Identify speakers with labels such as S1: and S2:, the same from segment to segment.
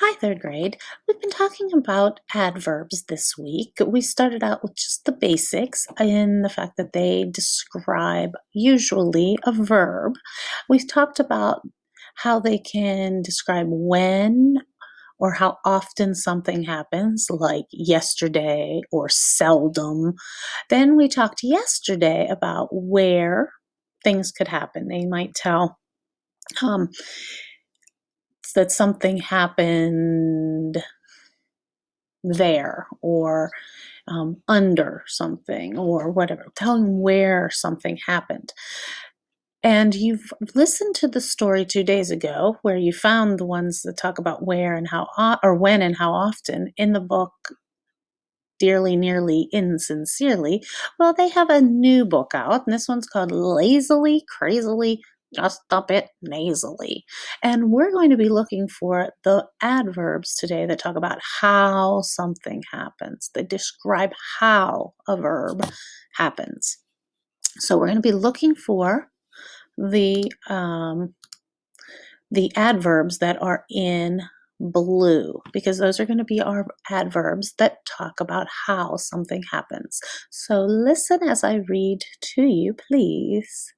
S1: Hi, third grade. We've been talking about adverbs this week. We started out with just the basics in the fact that they describe usually a verb. We talked about how they can describe when or how often something happens, like yesterday or seldom. Then we talked yesterday about where things could happen. They might tell um, that something happened there or under something or whatever, telling where something happened. And you've listened to the story 2 days ago where you found the ones that talk about where and how, or when and how often in the book Dearly, Nearly, Insincerely. Well, they have a new book out, and this one's called Lazily, Crazily, Just a Bit Nasally. And we're going to be looking for the adverbs today that talk about how something happens. They describe how a verb happens. So we're going to be looking for the um, the adverbs that are in blue because those are going to be our adverbs that talk about how something happens. So listen as I read to you, please.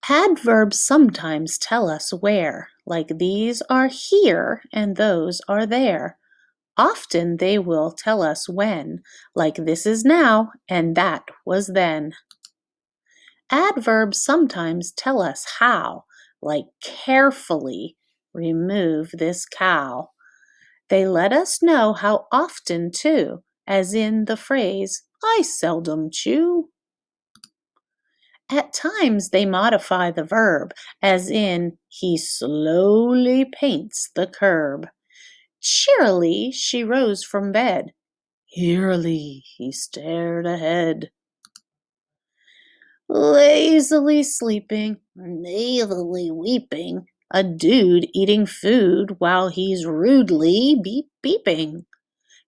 S1: Adverbs sometimes tell us where, like these are here and those are there. Often they will tell us when, like this is now and that was then. Adverbs sometimes tell us how, like carefully remove this cow. They let us know how often too, as in the phrase, I seldom chew. At times they modify the verb, as in, he slowly paints the curb. Cheerily she rose from bed. Eerily he stared ahead. Lazily sleeping, naively weeping, a dude eating food while he's rudely beeping.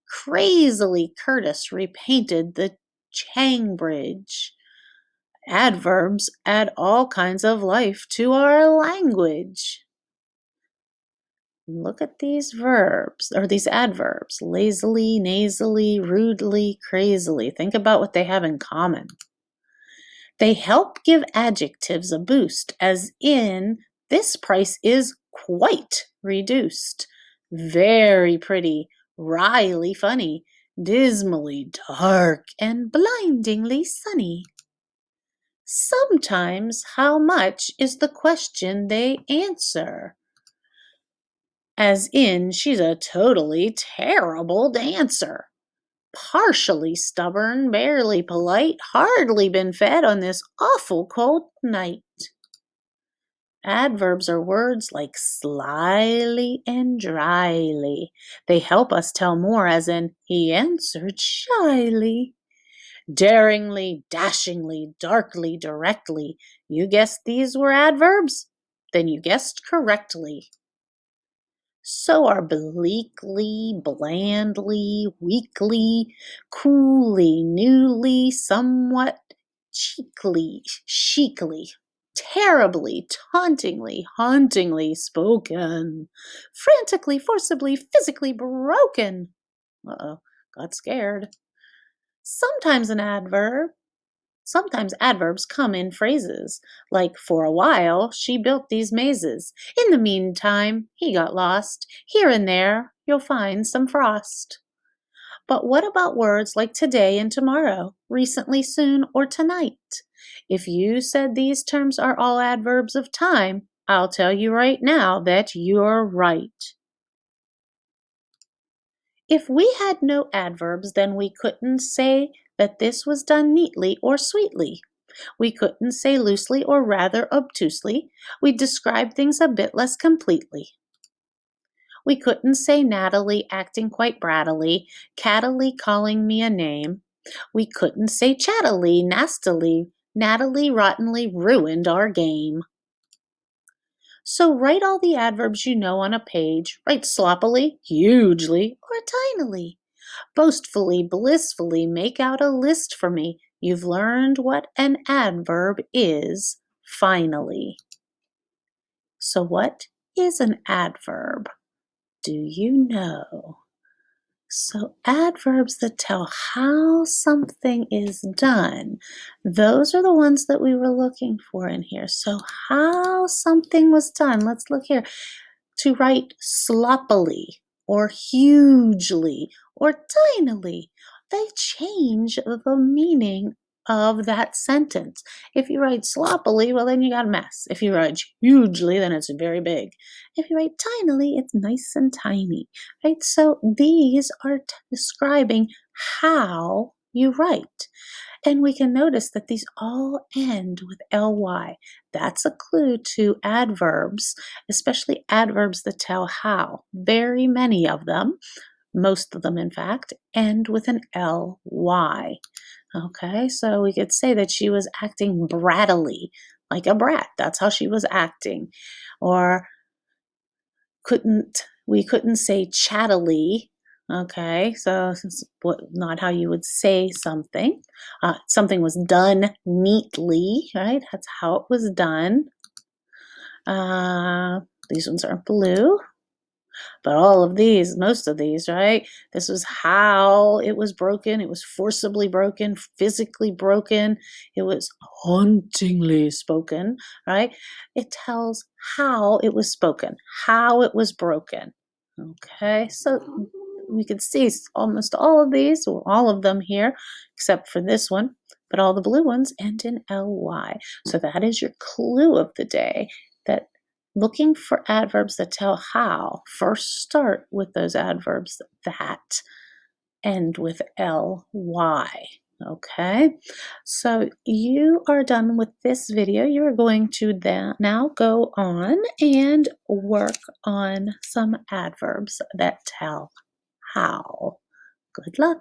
S1: Crazily Curtis repainted the Chang Bridge. Adverbs add all kinds of life to our language. Look at these verbs, or these adverbs, lazily, nasally, rudely, crazily. Think about what they have in common. They help give adjectives a boost, as in, this price is quite reduced. Very pretty, wryly funny, dismally dark, and blindingly sunny. Sometimes, how much is the question they answer? As in, she's a totally terrible dancer. Partially stubborn, barely polite, hardly been fed on this awful cold night. Adverbs are words like slyly and dryly. They help us tell more, as in, he answered shyly. Daringly, dashingly, darkly, directly. You guessed these were adverbs? Then you guessed correctly. So are bleakly, blandly, weakly, coolly, newly, somewhat, cheekly, chicly, terribly, tauntingly, hauntingly spoken, frantically, forcibly, physically broken. Uh-oh, got scared. Sometimes an adverb Sometimes adverbs come in phrases, like for a while she built these mazes. In the meantime, he got lost. Here and there, you'll find some frost. But what about words like today and tomorrow, recently, soon, or tonight? If you said these terms are all adverbs of time, I'll tell you right now that you're right. If we had no adverbs, then we couldn't say that this was done neatly or sweetly. We couldn't say loosely or rather obtusely. We'd describe things a bit less completely. We couldn't say Natalie acting quite brattily, cattily calling me a name. We couldn't say chattily, nastily, Natalie rottenly ruined our game. So write all the adverbs you know on a page. Write sloppily, hugely, or tinily. Boastfully, blissfully, make out a list for me. You've learned what an adverb is, finally. So what is an adverb? Do you know? So adverbs that tell how something is done, those are the ones that we were looking for in here. So how something was done. Let's look here. To write sloppily or hugely or tinily, they change the meaning of that sentence. If you write sloppily, well, then you got a mess. If you write hugely, then it's very big. If you write tinily, it's nice and tiny, right? So these are describing how you write. And we can notice that these all end with ly. That's a clue to adverbs, especially adverbs that tell how. Very many of them, most of them in fact, end with an ly. Okay, so we could say that she was acting brattily, like a brat. That's how she was acting. Or we couldn't say chattily. Okay, so it's not how you would say something. Something was done neatly, right? That's how it was done. These ones aren't blue. But all of these, most of these, right? This was how it was broken. It was forcibly broken, physically broken. It was hauntingly spoken, right? It tells how it was spoken, how it was broken. Okay, so we can see almost all of these, or all of them here, except for this one, but all the blue ones end in ly. So that is your clue of the day, that looking for adverbs that tell how, first start with those adverbs that end with ly. Okay, so you are done with this video. You are going to now go on and work on some adverbs that tell how. Good luck.